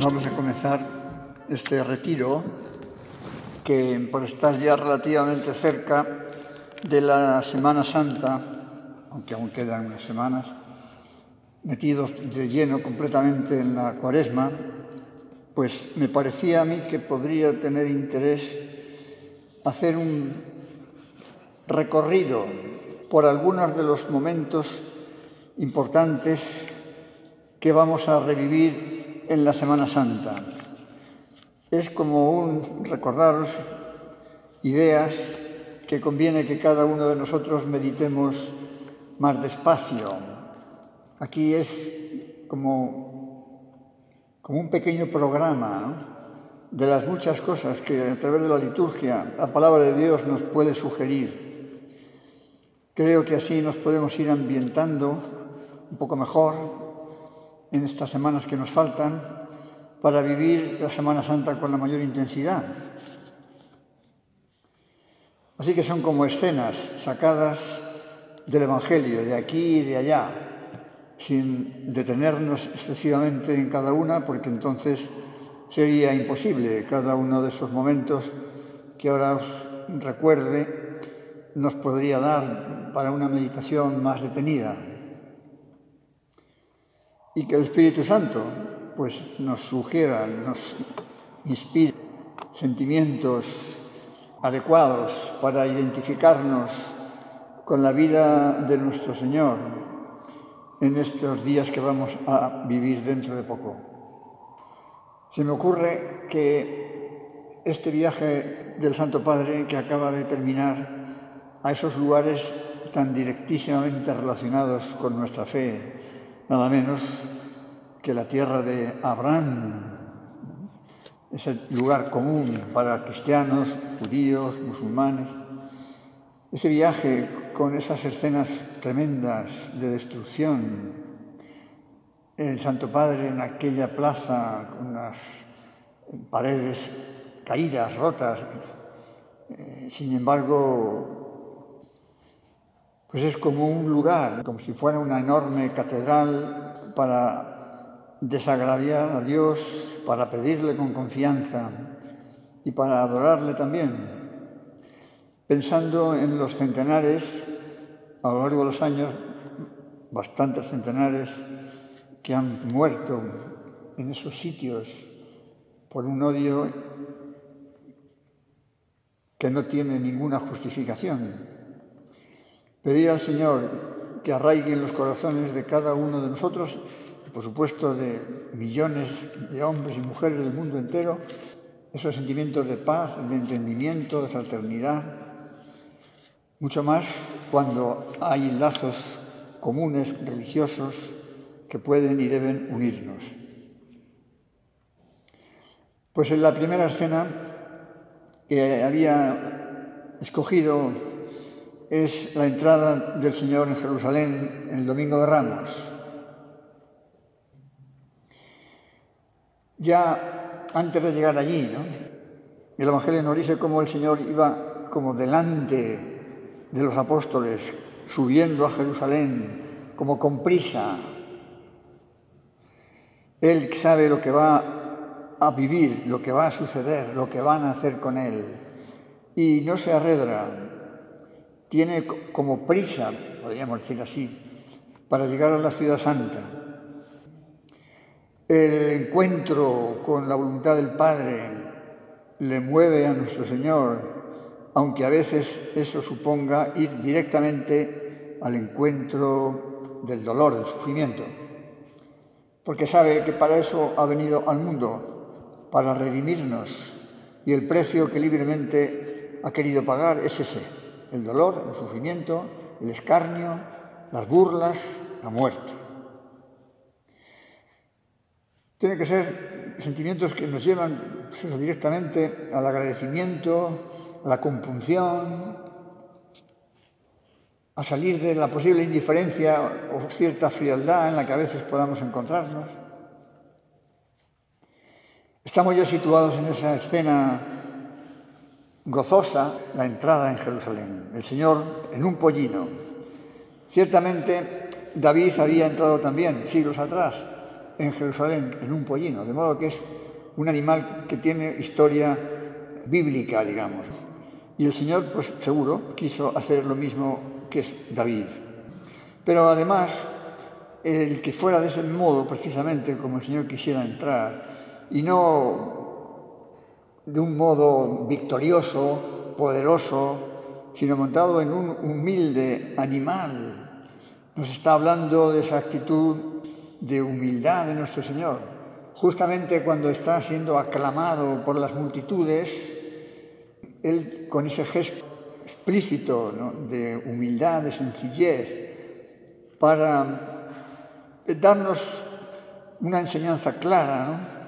Vamos a comenzar este retiro que, por estar ya relativamente cerca de la Semana Santa, aunque aún quedan unas semanas, metidos de lleno completamente en la Cuaresma, pues me parecía a mí que podría tener interés hacer un recorrido por algunos de los momentos importantes que vamos a revivir en la Semana Santa. Es como recordaros ideas que conviene que cada uno de nosotros meditemos más despacio. Aquí es como un pequeño programa, ¿no?, de las muchas cosas que a través de la liturgia la palabra de Dios nos puede sugerir. Creo que así nos podemos ir ambientando un poco mejor en estas semanas que nos faltan para vivir la Semana Santa con la mayor intensidad. Así que son como escenas sacadas del Evangelio, de aquí y de allá, sin detenernos excesivamente en cada una, porque entonces sería imposible. Cada uno de esos momentos que ahora os recuerde nos podría dar para una meditación más detenida. Y que el Espíritu Santo pues nos sugiera, nos inspire sentimientos adecuados para identificarnos con la vida de nuestro Señor en estos días que vamos a vivir dentro de poco. Se me ocurre que este viaje del Santo Padre que acaba de terminar a esos lugares tan directísimamente relacionados con nuestra fe, nada menos que la tierra de Abraham, ese lugar común para cristianos, judíos, musulmanes. Ese viaje con esas escenas tremendas de destrucción, el Santo Padre en aquella plaza con las paredes caídas, rotas, sin embargo, pues es como un lugar, como si fuera una enorme catedral para desagraviar a Dios, para pedirle con confianza y para adorarle también. Pensando en los centenares, a lo largo de los años, bastantes centenares que han muerto en esos sitios por un odio que no tiene ninguna justificación. Pedir al Señor que arraigue en los corazones de cada uno de nosotros, y por supuesto de millones de hombres y mujeres del mundo entero, esos sentimientos de paz, de entendimiento, de fraternidad, mucho más cuando hay lazos comunes, religiosos, que pueden y deben unirnos. Pues en la primera escena que había escogido es la entrada del Señor en Jerusalén el Domingo de Ramos. Ya antes de llegar allí, ¿no?, el Evangelio nos dice cómo el Señor iba como delante de los apóstoles, subiendo a Jerusalén, como con prisa. Él sabe lo que va a vivir, lo que va a suceder, lo que van a hacer con Él. Y no se arredra. Tiene como prisa, podríamos decir así, para llegar a la Ciudad Santa. El encuentro con la voluntad del Padre le mueve a nuestro Señor, aunque a veces eso suponga ir directamente al encuentro del dolor, del sufrimiento, porque sabe que para eso ha venido al mundo, para redimirnos, y el precio que libremente ha querido pagar es ese: el dolor, el sufrimiento, el escarnio, las burlas, la muerte. Tiene que ser sentimientos que nos llevan directamente al agradecimiento, a la compunción, a salir de la posible indiferencia o cierta frialdad en la que a veces podamos encontrarnos. Estamos ya situados en esa escena gozosa, la entrada en Jerusalén, el Señor en un pollino. Ciertamente, David había entrado también, siglos atrás, en Jerusalén, en un pollino, de modo que es un animal que tiene historia bíblica, digamos. Y el Señor, pues seguro, quiso hacer lo mismo que es David. Pero además, el que fuera de ese modo, precisamente como el Señor quisiera entrar, y no de un modo victorioso, poderoso, sino montado en un humilde animal, nos está hablando de esa actitud de humildad de nuestro Señor. Justamente cuando está siendo aclamado por las multitudes, Él con ese gesto explícito, ¿no?, de humildad, de sencillez, para darnos una enseñanza clara, ¿no?,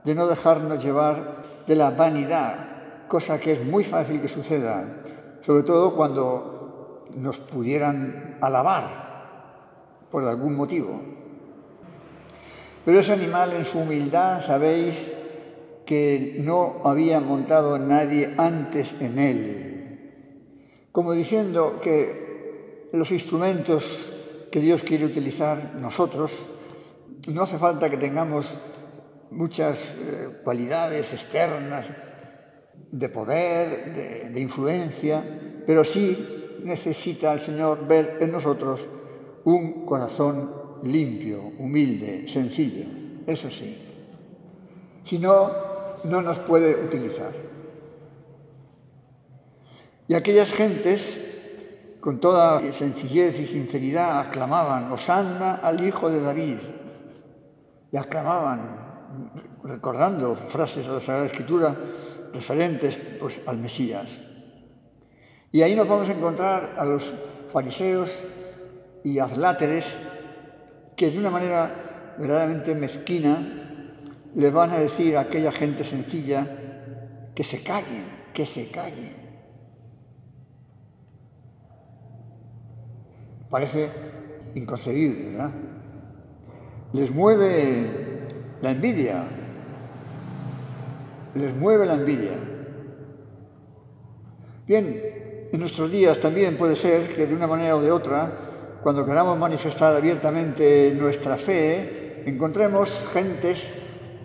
de no dejarnos llevar de la vanidad, cosa que es muy fácil que suceda, sobre todo cuando nos pudieran alabar por algún motivo. Pero ese animal en su humildad, sabéis que no había montado nadie antes en él, como diciendo que los instrumentos que Dios quiere utilizar nosotros, no hace falta que tengamos muchas cualidades externas de poder, de influencia, pero sí necesita el Señor ver en nosotros un corazón limpio, humilde, sencillo, eso sí. Si no, no nos puede utilizar. Y aquellas gentes, con toda sencillez y sinceridad, aclamaban: «Hosanna al Hijo de David». Y aclamaban, recordando frases de la Sagrada Escritura referentes, pues, al Mesías. Y ahí nos vamos a encontrar a los fariseos y adláteres que de una manera verdaderamente mezquina le van a decir a aquella gente sencilla que se callen, que se callen. Parece inconcebible, ¿verdad? Les mueve la envidia, les mueve la envidia. Bien, en nuestros días también puede ser que de una manera o de otra, cuando queramos manifestar abiertamente nuestra fe, encontremos gentes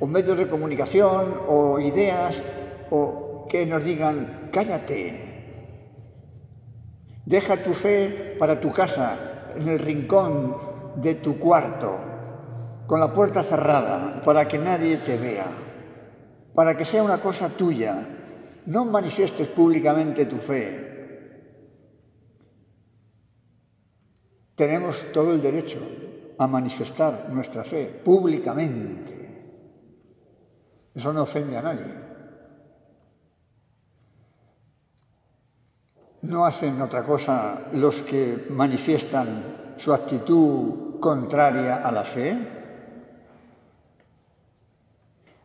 o medios de comunicación o ideas o que nos digan: cállate, deja tu fe para tu casa, en el rincón de tu cuarto, con la puerta cerrada, para que nadie te vea, para que sea una cosa tuya. No manifiestes públicamente tu fe. Tenemos todo el derecho a manifestar nuestra fe públicamente. Eso no ofende a nadie. No hacen otra cosa los que manifiestan su actitud contraria a la fe.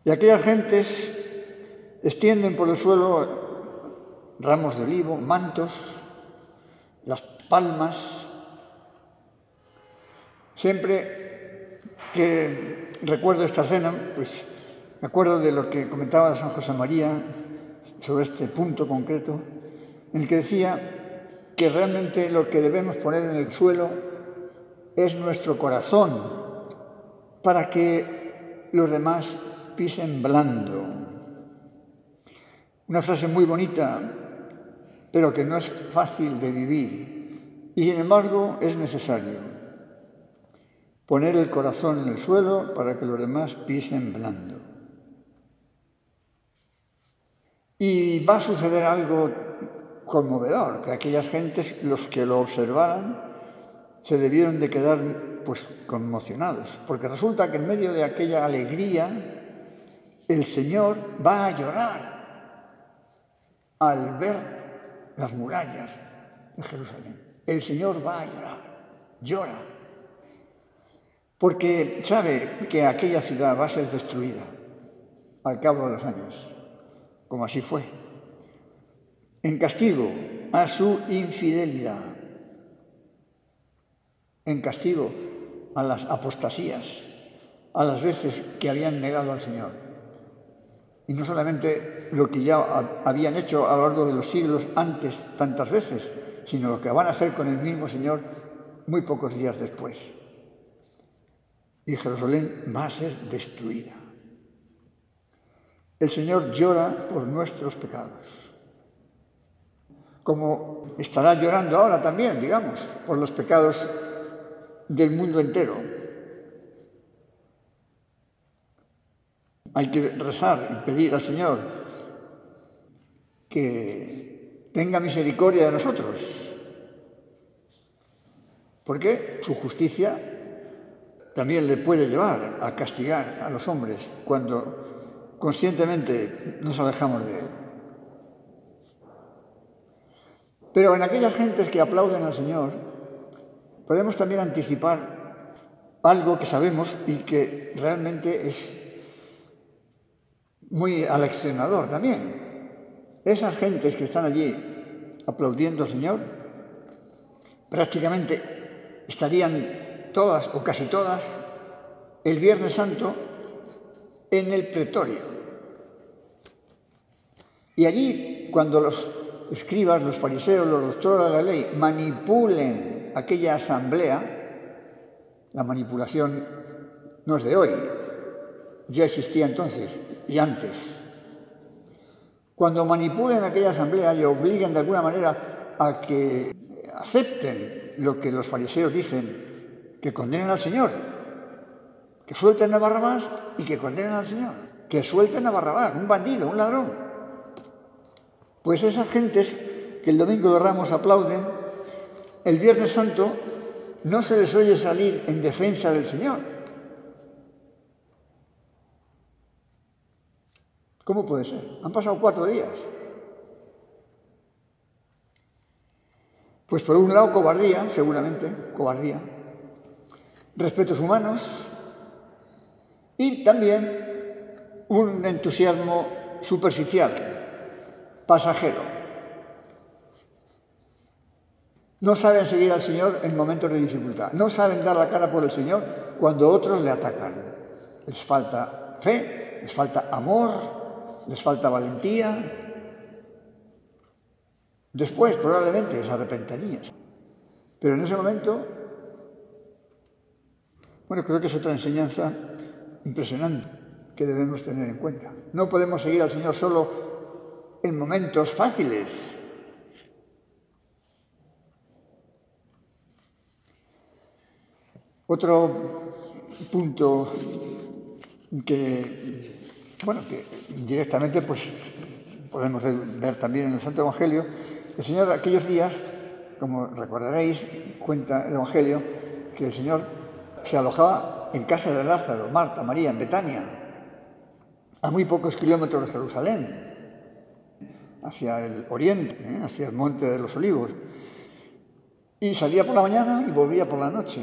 Y aquellas gentes extienden por el suelo ramos de olivo, mantos, las palmas. Siempre que recuerdo esta escena, pues me acuerdo de lo que comentaba San José María sobre este punto concreto, en el que decía que realmente lo que debemos poner en el suelo es nuestro corazón, para que los demás pisen blando. Una frase muy bonita, pero que no es fácil de vivir, y sin embargo es necesario poner el corazón en el suelo para que los demás pisen blando. Y va a suceder algo conmovedor, que aquellas gentes, los que lo observaran, se debieron de quedar, pues, conmocionados, porque resulta que en medio de aquella alegría el Señor va a llorar al ver las murallas de Jerusalén. El Señor va a llorar, llora, porque sabe que aquella ciudad va a ser destruida. al cabo de los años, como así fue, en castigo a su infidelidad, en castigo a las apostasías, a las veces que habían negado al Señor. Y no solamente lo que ya habían hecho a lo largo de los siglos antes tantas veces, sino lo que van a hacer con el mismo Señor muy pocos días después. Y Jerusalén va a ser destruida. El Señor llora por nuestros pecados, como estará llorando ahora también, digamos, por los pecados del mundo entero. Hay que rezar y pedir al Señor que tenga misericordia de nosotros, porque su justicia también le puede llevar a castigar a los hombres cuando conscientemente nos alejamos de Él. Pero en aquellas gentes que aplauden al Señor, podemos también anticipar algo que sabemos y que realmente es muy aleccionador también. Esas gentes que están allí aplaudiendo al Señor, prácticamente estarían todas o casi todas el Viernes Santo en el pretorio. Y allí, cuando los escribas, los fariseos, los doctores de la ley manipulen aquella asamblea, la manipulación no es de hoy, ya existía entonces y antes. Cuando manipulen aquella asamblea y obliguen de alguna manera a que acepten lo que los fariseos dicen, que condenen al Señor, que suelten a Barrabás y que condenen al Señor, que suelten a Barrabás, un bandido, un ladrón. Pues esas gentes que el Domingo de Ramos aplauden, el Viernes Santo no se les oye salir en defensa del Señor. ¿Cómo puede ser? Han pasado 4 días. Pues por un lado cobardía, seguramente, cobardía, respetos humanos y también un entusiasmo superficial, pasajero. No saben seguir al Señor en momentos de dificultad, no saben dar la cara por el Señor cuando otros le atacan. Les falta fe, les falta amor, les falta valentía. Después, probablemente, se arrepentirían. Pero en ese momento, bueno, creo que es otra enseñanza impresionante que debemos tener en cuenta. No podemos seguir al Señor solo en momentos fáciles. Otro punto que indirectamente pues, podemos ver también en el Santo Evangelio, el Señor aquellos días, como recordaréis, cuenta el Evangelio, que el Señor se alojaba en casa de Lázaro, Marta, María, en Betania, a muy pocos kilómetros de Jerusalén, hacia el oriente, hacia el Monte de los Olivos. Y salía por la mañana y volvía por la noche.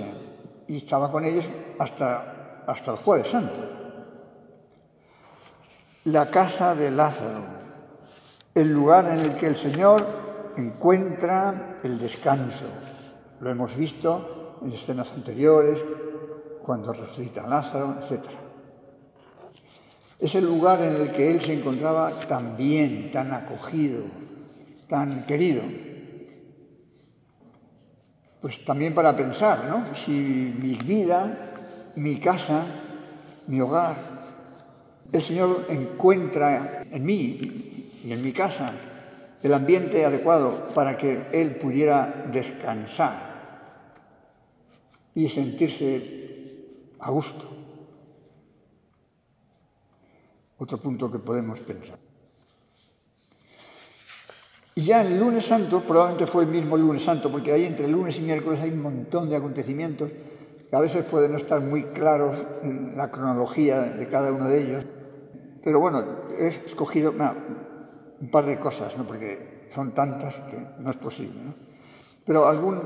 Y estaba con ellos hasta el Jueves Santo. La casa de Lázaro, el lugar en el que el Señor encuentra el descanso. Lo hemos visto en escenas anteriores, cuando resucita a Lázaro, etc. Es el lugar en el que Él se encontraba tan bien, tan acogido, tan querido. Pues también para pensar, ¿no? Si mi vida, mi casa, mi hogar, el Señor encuentra en mí y en mi casa el ambiente adecuado para que Él pudiera descansar y sentirse a gusto. Otro punto que podemos pensar. Y ya el lunes santo, probablemente fue el mismo lunes santo, porque ahí entre lunes y miércoles hay un montón de acontecimientos que a veces pueden no estar muy claros en la cronología de cada uno de ellos. Pero bueno, he escogido un par de cosas, ¿no? Porque son tantas que no es posible, ¿no? Pero algún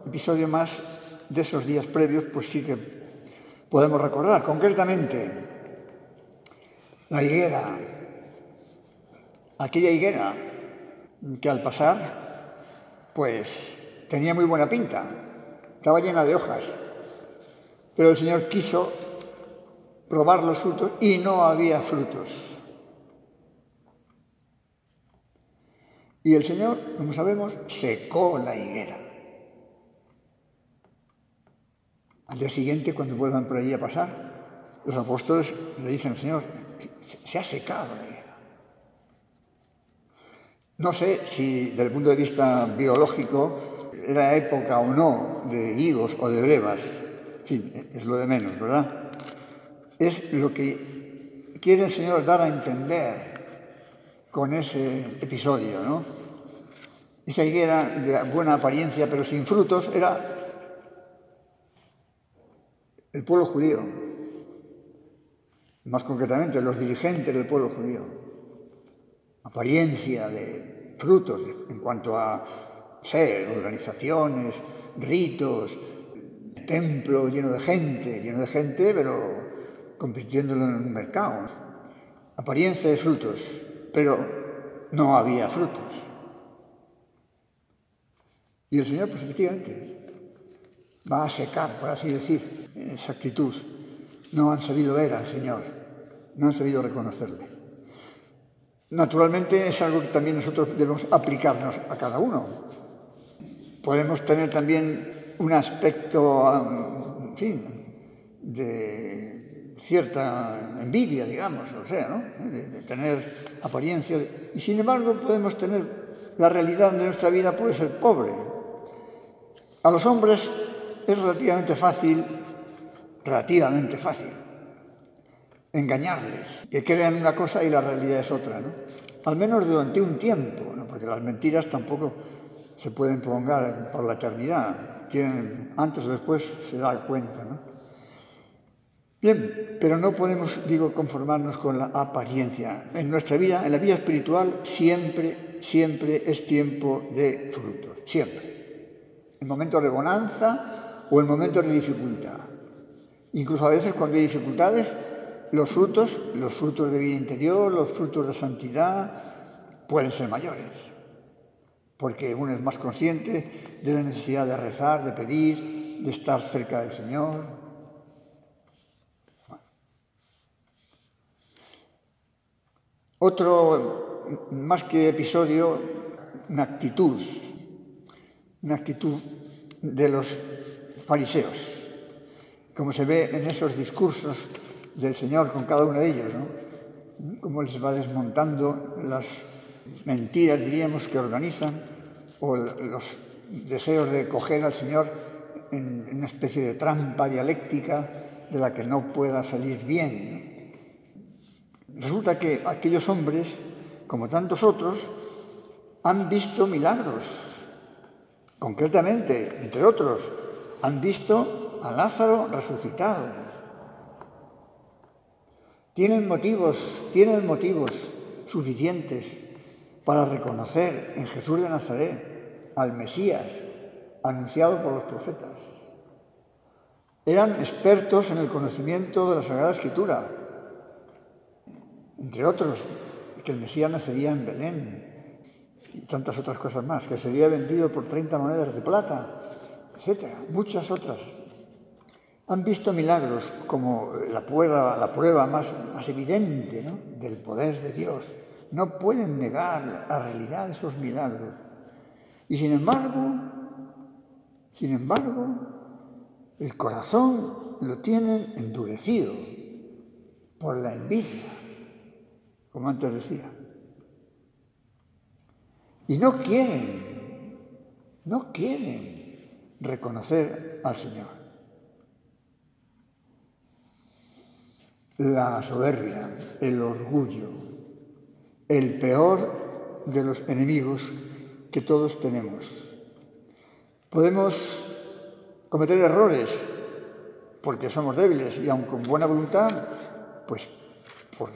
episodio más de esos días previos, pues sí que podemos recordar. Concretamente, La higuera, aquella higuera que al pasar, pues tenía muy buena pinta, estaba llena de hojas, pero el Señor quiso probar los frutos y no había frutos. Y el Señor, como sabemos, secó la higuera. Al día siguiente, cuando vuelvan por allí a pasar, los apóstoles le dicen al Señor, se ha secado la higuera. No sé si desde el punto de vista biológico era época o no de higos o de brevas. En fin, es lo de menos, ¿verdad? Es lo que quiere el Señor dar a entender con ese episodio, ¿no? Esa higuera de buena apariencia pero sin frutos era el pueblo judío, más concretamente los dirigentes del pueblo judío. Apariencia de frutos en cuanto a, organizaciones, ritos, templo lleno de gente, pero convirtiéndolo en un mercado. Apariencia de frutos, pero no había frutos. Y el Señor, pues efectivamente, va a secar, por así decir, esa actitud. No han sabido ver al Señor, no han sabido reconocerle. Naturalmente es algo que también nosotros debemos aplicarnos a cada uno. Podemos tener también un aspecto, en fin, de cierta envidia, digamos, ¿no? De tener apariencia. Y sin embargo podemos tener la realidad de nuestra vida, puede ser pobre. A los hombres es relativamente fácil engañarles, que crean una cosa y la realidad es otra, ¿no? Al menos durante un tiempo, ¿no? Porque las mentiras tampoco se pueden prolongar por la eternidad. Antes o después se da cuenta, ¿no? Bien, pero no podemos, conformarnos con la apariencia. En nuestra vida, en la vida espiritual, siempre es tiempo de frutos, siempre. En momentos de bonanza o en momentos de dificultad. Incluso a veces cuando hay dificultades, los frutos de vida interior, los frutos de santidad, pueden ser mayores. Porque uno es más consciente de la necesidad de rezar, de pedir, de estar cerca del Señor. Bueno. Otro, más que episodio, una actitud de los fariseos, como se ve en esos discursos del Señor con cada uno de ellos, ¿no? Cómo les va desmontando las mentiras, diríamos, que organizan, o los deseos de coger al Señor en una especie de trampa dialéctica de la que no pueda salir bien. Resulta que aquellos hombres, como tantos otros, han visto milagros. Concretamente, entre otros, han visto a Lázaro resucitado. Tienen motivos suficientes para reconocer en Jesús de Nazaret al Mesías anunciado por los profetas. Eran expertos en el conocimiento de la Sagrada Escritura, entre otros, que el Mesías nacería en Belén y tantas otras cosas más, que sería vendido por 30 monedas de plata, etcétera, muchas otras. Han visto milagros como la prueba más evidente, ¿no?, del poder de Dios. No pueden negar la realidad de esos milagros. Y sin embargo, el corazón lo tienen endurecido por la envidia, como antes decía. Y no quieren reconocer al Señor. La soberbia, el orgullo, el peor de los enemigos que todos tenemos. Podemos cometer errores porque somos débiles y aun con buena voluntad, pues por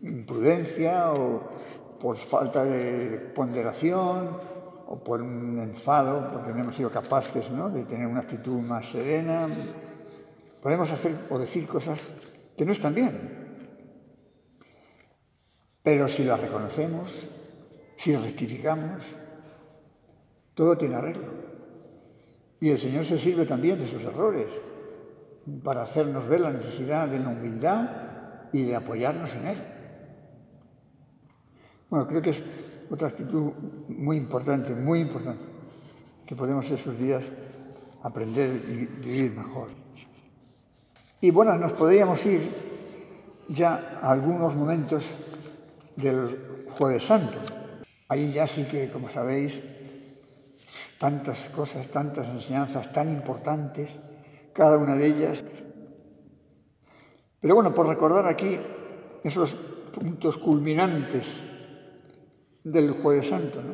imprudencia o por falta de ponderación o por un enfado, porque no hemos sido capaces, ¿no?, de tener una actitud más serena, podemos hacer o decir cosas que no están bien. Pero si la reconocemos, si rectificamos, todo tiene arreglo. Y el Señor se sirve también de sus errores para hacernos ver la necesidad de la humildad y de apoyarnos en Él. Bueno, creo que es otra actitud muy importante, que podemos esos días aprender y vivir mejor. Y bueno, nos podríamos ir ya a algunos momentos del Jueves Santo. Ahí ya sí que, como sabéis, tantas cosas, tantas enseñanzas tan importantes, cada una de ellas. Pero bueno, por recordar aquí esos puntos culminantes del Jueves Santo, ¿no?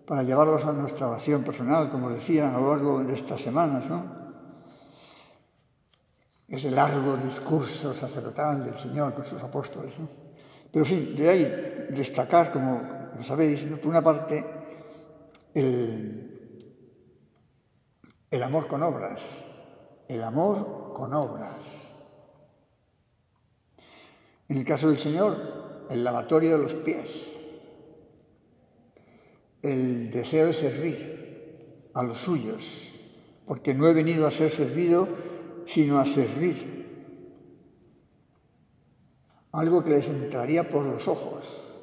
Para llevarlos a nuestra oración personal, como os decía, a lo largo de estas semanas, ¿no? Ese largo discurso sacerdotal del Señor con sus apóstoles, ¿no? Pero en fin, de ahí destacar, como sabéis, ¿no? Por una parte, el amor con obras. El amor con obras. En el caso del Señor, el lavatorio de los pies. El deseo de servir a los suyos, porque no he venido a ser servido, sino a servir. Algo que les entraría por los ojos.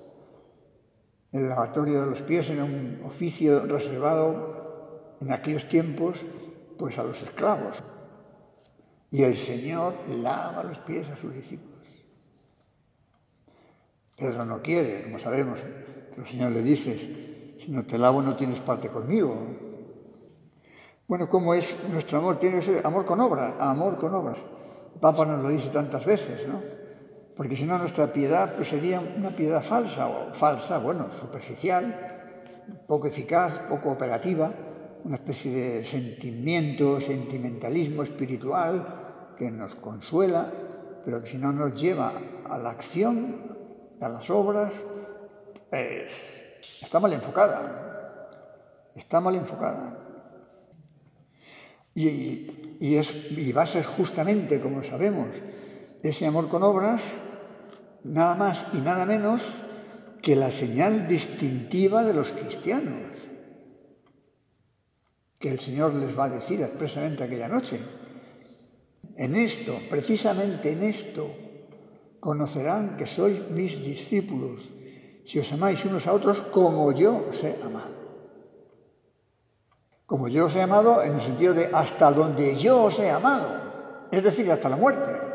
El lavatorio de los pies era un oficio reservado en aquellos tiempos, pues a los esclavos. Y el Señor lava los pies a sus discípulos. Pedro no quiere, como sabemos, pero el Señor le dice: si no te lavo, no tienes parte conmigo. Bueno, ¿cómo es nuestro amor? Tiene que ser amor con obras, amor con obras. El Papa nos lo dice tantas veces, ¿no? Porque si no, nuestra piedad pues sería una piedad falsa, bueno, superficial, poco eficaz, poco operativa, una especie de sentimentalismo espiritual que nos consuela, pero que si no nos lleva a la acción, a las obras, pues está mal enfocada. Y va a ser justamente, como sabemos, ese amor con obras, nada más y nada menos que la señal distintiva de los cristianos, que el Señor les va a decir expresamente aquella noche. En esto, precisamente en esto, conocerán que sois mis discípulos, si os amáis unos a otros como yo os he amado. Como yo os he amado en el sentido de hasta donde yo os he amado, es decir, hasta la muerte.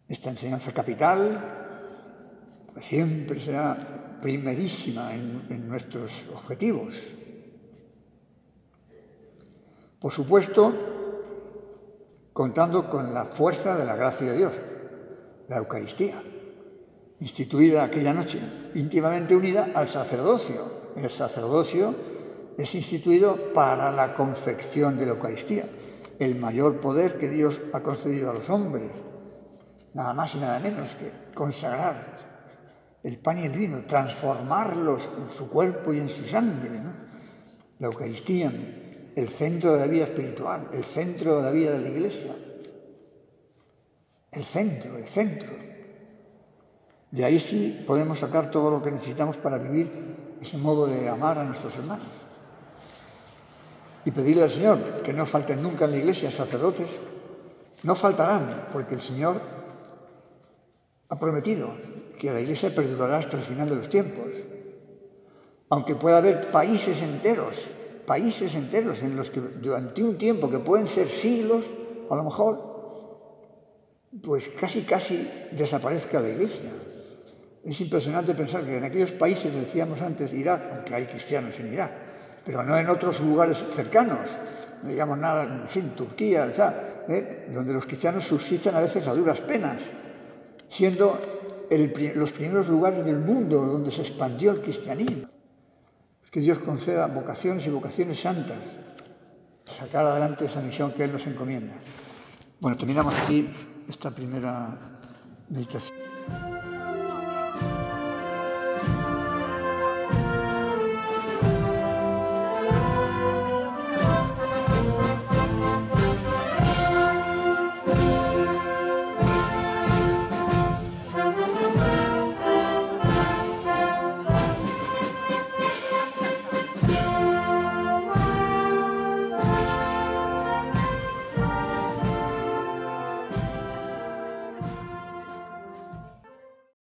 Esta enseñanza capital pues, siempre será primerísima en nuestros objetivos. Por supuesto, contando con la fuerza de la gracia de Dios, la Eucaristía, instituida aquella noche, íntimamente unida al sacerdocio. El sacerdocio es instituido para la confección de la Eucaristía, el mayor poder que Dios ha concedido a los hombres, nada más y nada menos que consagrar el pan y el vino, transformarlos en su cuerpo y en su sangre, ¿no? La Eucaristía, el centro de la vida espiritual, el centro de la vida de la Iglesia. El centro. De ahí sí podemos sacar todo lo que necesitamos para vivir ese modo de amar a nuestros hermanos. Y pedirle al Señor que no falten nunca en la Iglesia sacerdotes. No faltarán, porque el Señor ha prometido que la Iglesia perdurará hasta el final de los tiempos. Aunque pueda haber países enteros en los que durante un tiempo, que pueden ser siglos, a lo mejor, pues casi desaparezca la Iglesia. Es impresionante pensar que en aquellos países, decíamos antes, Irak, aunque hay cristianos en Irak, pero no en otros lugares cercanos, no digamos nada, en fin, Turquía, donde los cristianos subsisten a veces a duras penas, siendo los primeros lugares del mundo donde se expandió el cristianismo. Que Dios conceda vocaciones y vocaciones santas, sacar adelante esa misión que Él nos encomienda. Bueno, terminamos aquí esta primera meditación.